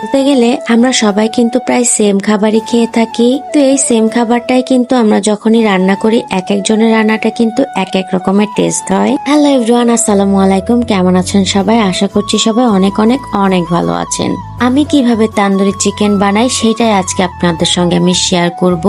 বলতে গেলে আমরা সবাই কিন্তু প্রায় সেম খাবারই খেয়ে থাকি। তো এই সেম খাবারটাই কিন্তু আমরা যখনই রান্না করি এক একজনের রান্নাটা কিন্তু এক এক রকমের টেস্ট হয়। হ্যালো এভরিওয়ান, আসসালামু আলাইকুম। কেমন আছেন সবাই? আশা করছি সবাই অনেক অনেক অনেক ভালো আছেন। আমি কিভাবে তান্দুরি চিকেন বানাই সেটাই আজকে আপনাদের সঙ্গে আমি শেয়ার করব।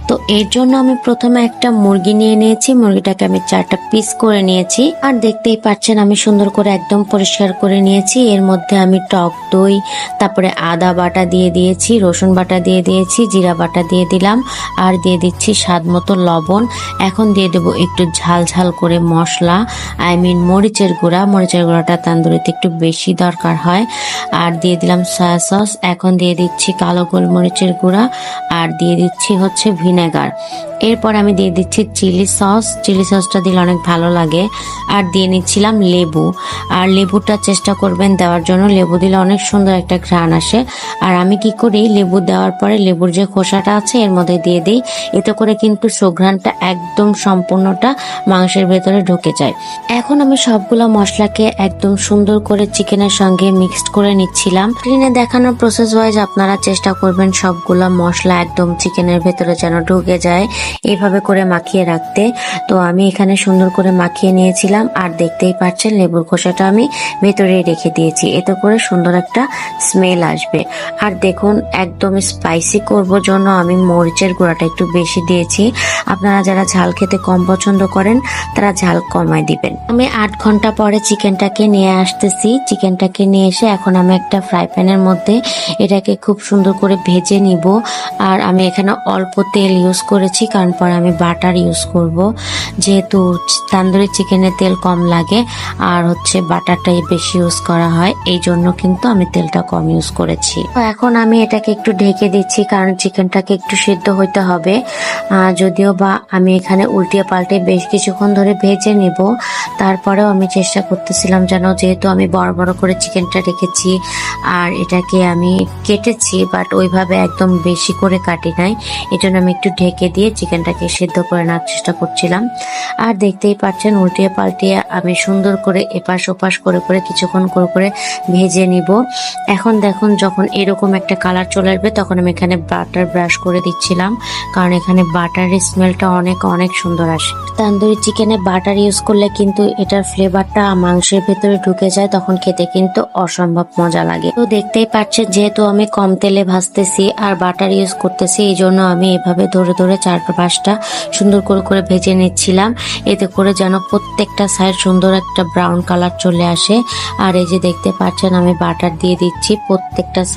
তো এর জন্য আমি প্রথমে একটা মুরগি নিয়ে নিয়েছি। মুরগিটাকে আমি 4টা পিস করে নিয়েছি। আর দেখতেই পাচ্ছেন আমি সুন্দর করে একদম পরিষ্কার করে নিয়েছি। এর মধ্যে আমি টক দই, তারপরে আদা বাটা দিয়ে দিয়েছি, রসুন বাটা দিয়ে দিয়েছি, জিরা বাটা দিয়ে দিলাম, আর দিয়ে দিচ্ছি স্বাদ মতো লবণ। এখন দিয়ে দেবো একটু ঝাল ঝাল করে মশলা, মরিচের গুঁড়া। মরিচের গুঁড়াটা তান্দুরিতে একটু বেশি দরকার হয়। আর দিয়ে দিলাম সয়া সস। এখন দিয়ে দিচ্ছি কালো গোলমরিচের গুঁড়া, আর দিয়ে দিচ্ছি হচ্ছে ভিনেগার। এরপর আমি দিয়ে দিচ্ছি চিলি সস। চিলি সসটা দিলে অনেক ভালো লাগে। আর দিয়ে নিচ্ছিলাম লেবু। আর লেবুটা চেষ্টা করবেন দেওয়ার জন্য, লেবু দিলে অনেক সুন্দর একটা ঘ্রাণ আসে। আর আমি কি করি, লেবু দেওয়ার পরে লেবুর যে খোসাটা আছে এর মধ্যে দিয়ে দিই। এতে করে কিন্তু সুঘ্রাণটা একদম সম্পূর্ণটা মাংসের ভেতরে ঢুকে যায়। এখন আমি সবগুলো মশলাকে একদম সুন্দর করে চিকেনের সঙ্গে মিক্সড করে নিচ্ছিলাম। স্ক্রিনে দেখানোর প্রসেস ওয়াইজ আপনারা চেষ্টা করবেন সবগুলো মশলা একদম চিকেনের ভেতরে যেন ঢুকে যায়, এইভাবে করে মাখিয়ে রাখতে। তো আমি এখানে সুন্দর করে মাখিয়ে নিয়েছিলাম। আর দেখতেই পাচ্ছেন লেবুর খোসাটা আমি ভেতরে রেখে দিয়েছি, এতে করে সুন্দর একটা স্মেল আসবে। আর দেখুন একদম স্পাইসি করব জন্য আমি মরিচের গুঁড়াটা একটু বেশি দিয়েছি। আপনারা যারা ঝাল খেতে কম পছন্দ করেন তারা ঝাল কমায় দিবেন। আমি 8 ঘন্টা পরে চিকেনটাকে নিয়ে আসতেছি। চিকেনটাকে নিয়ে এসে এখন আমি একটা ফ্রাই প্যানের মধ্যে এটাকে খুব সুন্দর করে ভেজে নিব। আর আমি এখানে অল্প তেল ইউজ করেছি, কারণ পরে আমি বাটার ইউজ করব। যেহেতু তান্দুরি চিকেনে তেল কম লাগে আর হচ্ছে বাটারটাই বেশি ইউজ করা হয়, এই জন্য কিন্তু আমি তেলটা কম ইউজ করেছি। তো এখন আমি এটাকে একটু ঢেকে দিচ্ছি, কারণ চিকেনটাকে একটু সিদ্ধ হইতে হবে। যদিও বা আমি এখানে উল্টিয়ে পাল্টে বেশ কিছুক্ষণ ধরে ভেজে নিব। তারপরেও আমি চেষ্টা করতেছিলাম যেন, যেহেতু আমি বড় বড় করে চিকেনটা রেখেছি আর এটাকে আমি কেটেছি, বাট ওইভাবে একদম বেশি করে কাটি নাই, এই জন্য আমি একটু ঢেকে দিয়ে চিকেনটাকে সিদ্ধ করে নেওয়ার চেষ্টা করছিলাম। আর দেখতেই পাচ্ছেন উল্টিয়ে পাল্টিয়ে আমি সুন্দর করে এপাশ ওপাশ করে করে কিছুক্ষণ করে করে ভেজে নিব। এখন দেখুন যখন এরকম একটা কালার চলে আসবে তখন আমি এখানে বাটার ব্রাশ করে দিচ্ছিলাম, কারণ এখানে বাটারের স্মেলটা অনেক অনেক সুন্দর আসে। তান্দুরি চিকেনে বাটার ইউজ করলে কিন্তু এটার ফ্লেভারটা মাংসের ভেতরে ঢুকে যায়, তখন খেতে কিন্তু অসম্ভব মজা লাগে। তো দেখতেই পাচ্ছেন যেহেতু আমি কম তেলে ভাজতেছি আর বাটার ইউজ করতেছি, এই জন্য আমি এভাবে ধরে ধরে 4-5টা সুন্দর করে করে ভেজে নিচ্ছিলাম, এতে করে যেন প্রত্যেকটা সাইড সুন্দর একটা ব্রাউন কালার চলে আসে। আর এই যে দেখতে পাচ্ছেন আমি বাটার দিয়ে দিচ্ছি প্রত্যেকটা সাইড।